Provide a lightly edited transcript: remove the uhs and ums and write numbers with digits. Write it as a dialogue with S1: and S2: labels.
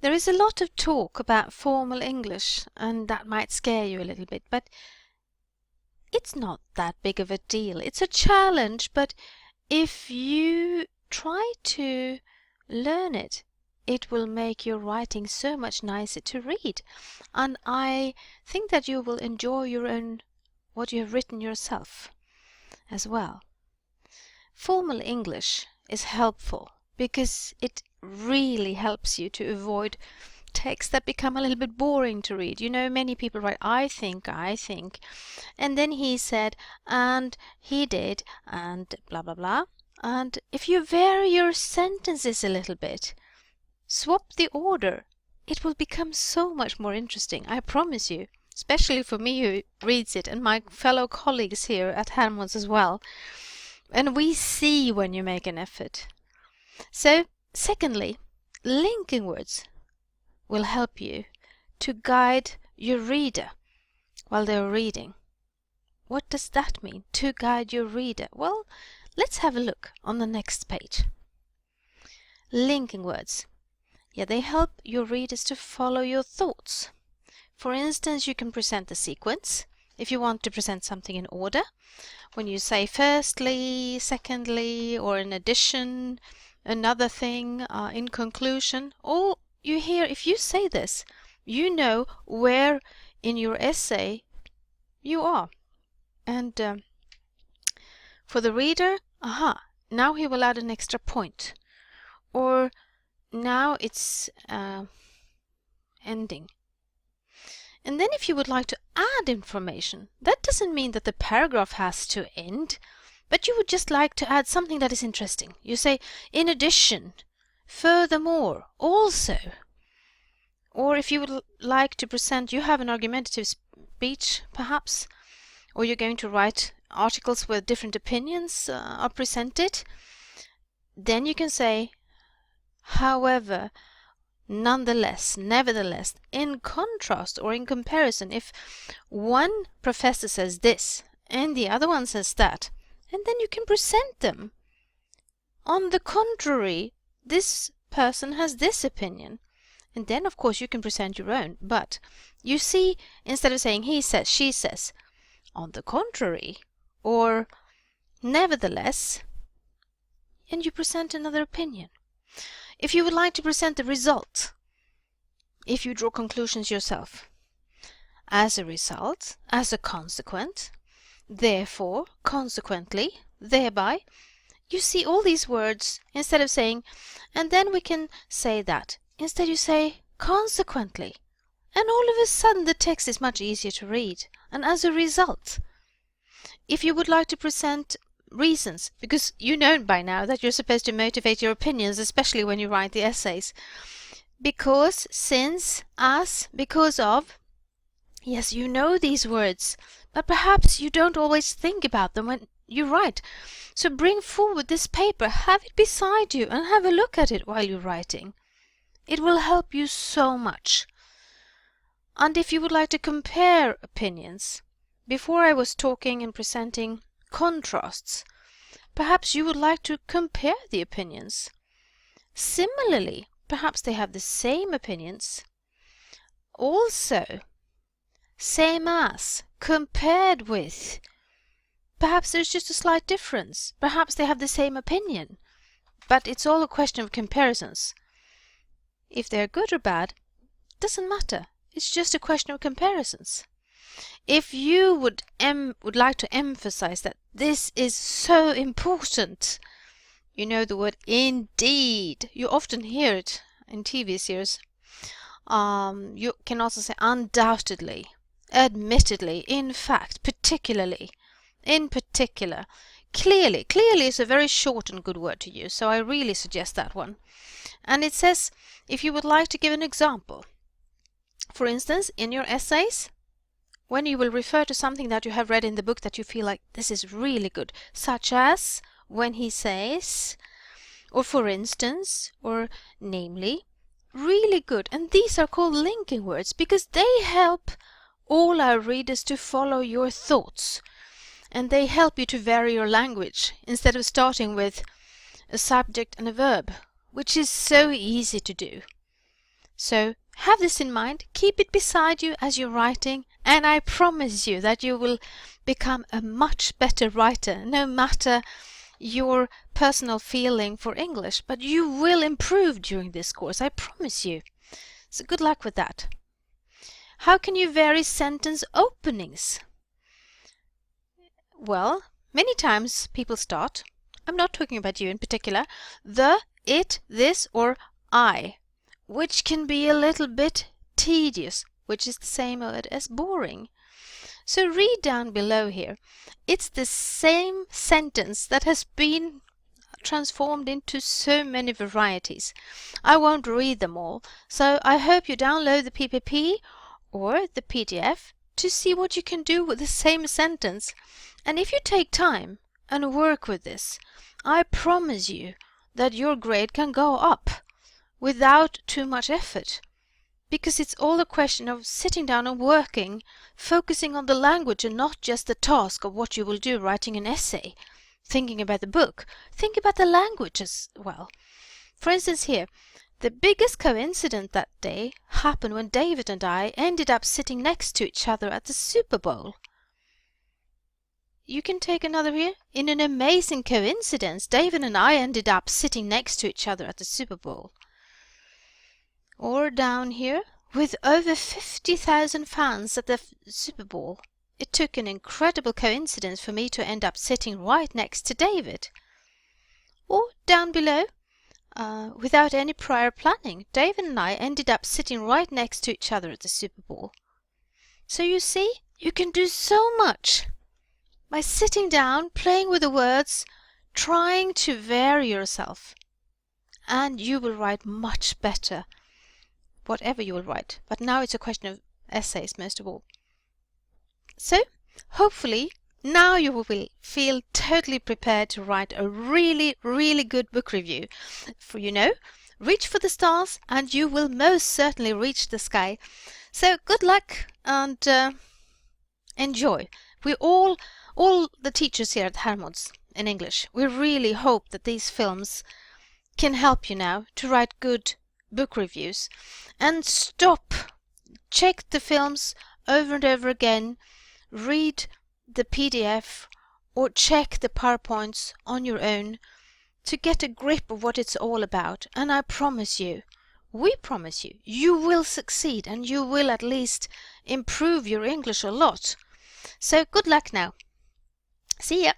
S1: There is a lot of talk about formal English, and that might scare you a little bit, but it's not that big of a deal. It's a challenge, but if you try to learn it, it will make your writing so much nicer to read. And I think that you will enjoy what you have written yourself as well. Formal English is helpful because it really helps you to avoid texts that become a little bit boring to read. You know, many people write, I think, and then he said, and he did, and blah, blah, blah. And if you vary your sentences a little bit, swap the order, it will become so much more interesting, I promise you, especially for me who reads it and my fellow colleagues here at Hammonds as well. And we see when you make an effort. So, secondly, linking words will help you to guide your reader while they're reading. What does that mean, to guide your reader? Well, let's have a look on the next page. Linking words. Yeah, they help your readers to follow your thoughts. For instance, you can present the sequence if you want to present something in order. When you say firstly, secondly, or in addition, another thing, in conclusion, all you hear, if you say this, you know where in your essay you are. And for the reader, now he will add an extra point. Or now it's ending. And then if you would like to add information, that doesn't mean that the paragraph has to end, but you would just like to add something that is interesting. You say, in addition, furthermore, also. Or if you would like to present, you have an argumentative speech, perhaps, or you're going to write articles where different opinions are presented, then you can say, however, nonetheless, nevertheless, in contrast or in comparison, if one professor says this and the other one says that, and then you can present them. On the contrary, this person has this opinion. And then, of course, you can present your own. But you see, instead of saying he says, she says, on the contrary, or nevertheless, and you present another opinion. If you would like to present the result, if you draw conclusions yourself, as a result, as a consequent, therefore, consequently, thereby, you see all these words, instead of saying, and then we can say that, instead you say, consequently, and all of a sudden the text is much easier to read. And as a result, if you would like to present reasons, because you know by now that you're supposed to motivate your opinions, especially when you write the essays. Because, since, as, because of. Yes, you know these words, but perhaps you don't always think about them when you write. So bring forward this paper, have it beside you, and have a look at it while you're writing. It will help you so much. And if you would like to compare opinions, before I was talking and presenting contrasts, perhaps you would like to compare the opinions. Similarly, perhaps they have the same opinions. Also, same as, compared with. Perhaps there's just a slight difference. Perhaps they have the same opinion. But it's all a question of comparisons. If they're good or bad, doesn't matter. It's just a question of comparisons. If you would like to emphasize that this is so important, you know the word indeed. You often hear it in TV series. You can also say undoubtedly, admittedly, in fact, particularly, in particular. Clearly. Clearly is a very short and good word to use, so I really suggest that one. And it says, if you would like to give an example, for instance, in your essays, when you will refer to something that you have read in the book that you feel like this is really good, such as when he says, or for instance, or namely, really good. And these are called linking words because they help all our readers to follow your thoughts. And they help you to vary your language instead of starting with a subject and a verb, which is so easy to do. So have this in mind, keep it beside you as you're writing, and I promise you that you will become a much better writer, no matter your personal feeling for English, but you will improve during this course, I promise you. So good luck with that. How can you vary sentence openings? Well, many times people start, I'm not talking about you in particular, the, it, this, or I, which can be a little bit tedious, which is the same word as boring. So read down below here. It's the same sentence that has been transformed into so many varieties. I won't read them all, so I hope you download the PPP or the PDF to see what you can do with the same sentence. And if you take time and work with this, I promise you that your grade can go up without too much effort. Because it's all a question of sitting down and working, focusing on the language and not just the task of what you will do writing an essay. Thinking about the book, think about the language as well. For instance here, the biggest coincidence that day happened when David and I ended up sitting next to each other at the Super Bowl. You can take another here. In an amazing coincidence, David and I ended up sitting next to each other at the Super Bowl. Or down here, with over 50,000 fans at the Super Bowl. It took an incredible coincidence for me to end up sitting right next to David. Or down below, without any prior planning, David and I ended up sitting right next to each other at the Super Bowl. So you see, you can do so much by sitting down, playing with the words, trying to vary yourself. And you will write much better, whatever you will write. But now it's a question of essays most of all. So, hopefully, now you will feel totally prepared to write a really, really good book review. For reach for the stars and you will most certainly reach the sky. So, good luck and enjoy. We all the teachers here at Hermods in English, we really hope that these films can help you now to write good book reviews. And stop! Check the films over and over again. Read the PDF or check the PowerPoints on your own to get a grip of what it's all about. And I promise you, we promise you, you will succeed and you will at least improve your English a lot. So good luck now. See ya!